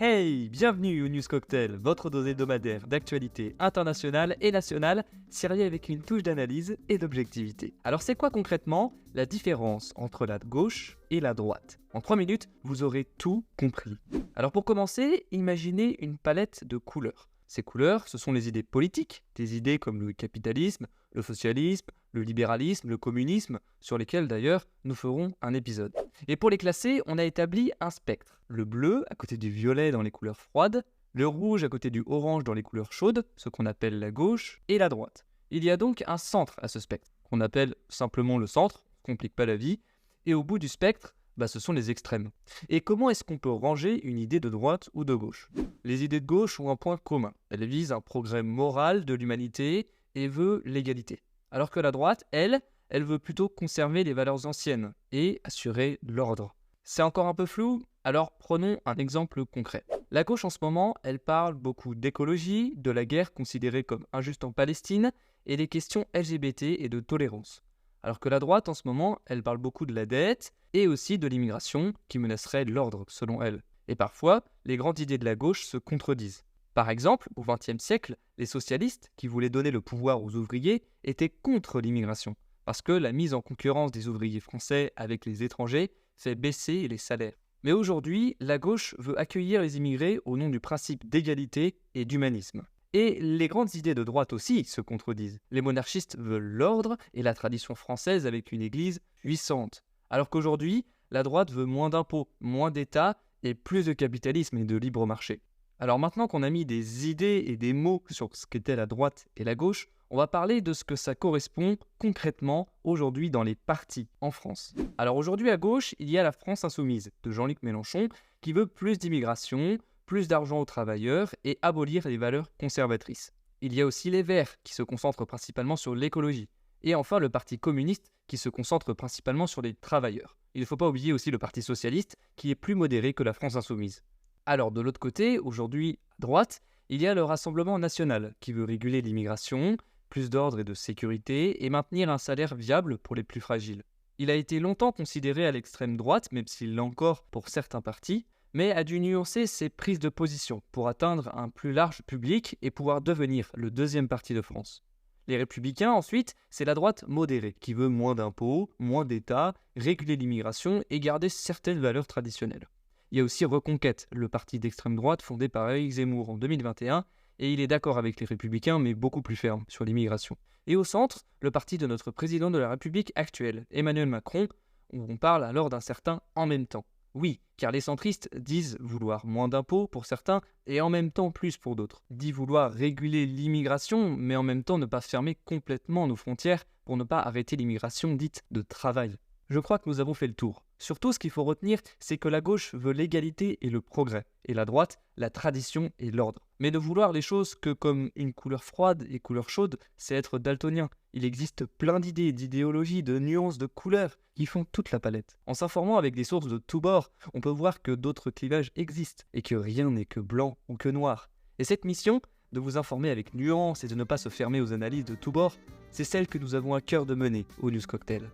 Hey, bienvenue au News Cocktail, votre dose hebdomadaire d'actualité internationale et nationale, servie avec une touche d'analyse et d'objectivité. Alors c'est quoi concrètement la différence entre la gauche et la droite? En 3 minutes, vous aurez tout compris. Alors pour commencer, imaginez une palette de couleurs. Ces couleurs, ce sont les idées politiques, des idées comme le capitalisme, le socialisme, le libéralisme, le communisme, sur lesquelles d'ailleurs nous ferons un épisode. Et pour les classer, on a établi un spectre. Le bleu à côté du violet dans les couleurs froides, le rouge à côté du orange dans les couleurs chaudes, ce qu'on appelle la gauche, et la droite. Il y a donc un centre à ce spectre, qu'on appelle simplement le centre, on ne complique pas la vie, et au bout du spectre, ce sont les extrêmes. Et comment est-ce qu'on peut ranger une idée de droite ou de gauche? Les idées de gauche ont un point commun. Elles visent un progrès moral de l'humanité et veut l'égalité. Alors que la droite, elle veut plutôt conserver les valeurs anciennes et assurer l'ordre. C'est encore un peu flou? Alors prenons un exemple concret. La gauche en ce moment, elle parle beaucoup d'écologie, de la guerre considérée comme injuste en Palestine et des questions LGBT et de tolérance. Alors que la droite en ce moment, elle parle beaucoup de la dette et aussi de l'immigration qui menacerait l'ordre selon elle. Et parfois, les grandes idées de la gauche se contredisent. Par exemple, au XXe siècle, les socialistes, qui voulaient donner le pouvoir aux ouvriers, étaient contre l'immigration, parce que la mise en concurrence des ouvriers français avec les étrangers fait baisser les salaires. Mais aujourd'hui, la gauche veut accueillir les immigrés au nom du principe d'égalité et d'humanisme. Et les grandes idées de droite aussi se contredisent. Les monarchistes veulent l'ordre et la tradition française avec une église puissante. Alors qu'aujourd'hui, la droite veut moins d'impôts, moins d'État et plus de capitalisme et de libre marché. Alors maintenant qu'on a mis des idées et des mots sur ce qu'était la droite et la gauche, on va parler de ce que ça correspond concrètement aujourd'hui dans les partis en France. Alors aujourd'hui à gauche, il y a la France insoumise de Jean-Luc Mélenchon qui veut plus d'immigration, plus d'argent aux travailleurs et abolir les valeurs conservatrices. Il y a aussi les Verts qui se concentrent principalement sur l'écologie. Et enfin le Parti communiste qui se concentre principalement sur les travailleurs. Il ne faut pas oublier aussi le Parti socialiste qui est plus modéré que la France insoumise. Alors de l'autre côté, aujourd'hui à droite, il y a le Rassemblement national qui veut réguler l'immigration, plus d'ordre et de sécurité et maintenir un salaire viable pour les plus fragiles. Il a été longtemps considéré à l'extrême droite, même s'il l'est encore pour certains partis, mais a dû nuancer ses prises de position pour atteindre un plus large public et pouvoir devenir le deuxième parti de France. Les Républicains, ensuite, c'est la droite modérée, qui veut moins d'impôts, moins d'État, réguler l'immigration et garder certaines valeurs traditionnelles. Il y a aussi Reconquête, le parti d'extrême droite fondé par Éric Zemmour en 2021, et il est d'accord avec les Républicains, mais beaucoup plus ferme sur l'immigration. Et au centre, le parti de notre président de la République actuelle, Emmanuel Macron, où on parle alors d'un certain « en même temps ». Oui, car les centristes disent vouloir moins d'impôts pour certains et en même temps plus pour d'autres. Dit vouloir réguler l'immigration, mais en même temps ne pas fermer complètement nos frontières pour ne pas arrêter l'immigration dite de travail. Je crois que nous avons fait le tour. Surtout, ce qu'il faut retenir, c'est que la gauche veut l'égalité et le progrès, et la droite, la tradition et l'ordre. Mais de vouloir les choses que comme une couleur froide et couleur chaude, c'est être daltonien. Il existe plein d'idées, d'idéologies, de nuances, de couleurs qui font toute la palette. En s'informant avec des sources de tous bords, on peut voir que d'autres clivages existent, et que rien n'est que blanc ou que noir. Et cette mission, de vous informer avec nuance et de ne pas se fermer aux analyses de tous bords, c'est celle que nous avons à cœur de mener au News Cocktail.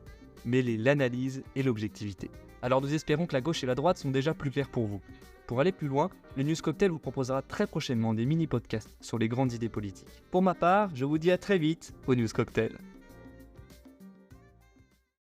Mêler l'analyse et l'objectivité. Alors nous espérons que la gauche et la droite sont déjà plus clairs pour vous. Pour aller plus loin, le News Cocktail vous proposera très prochainement des mini-podcasts sur les grandes idées politiques. Pour ma part, je vous dis à très vite au News Cocktail.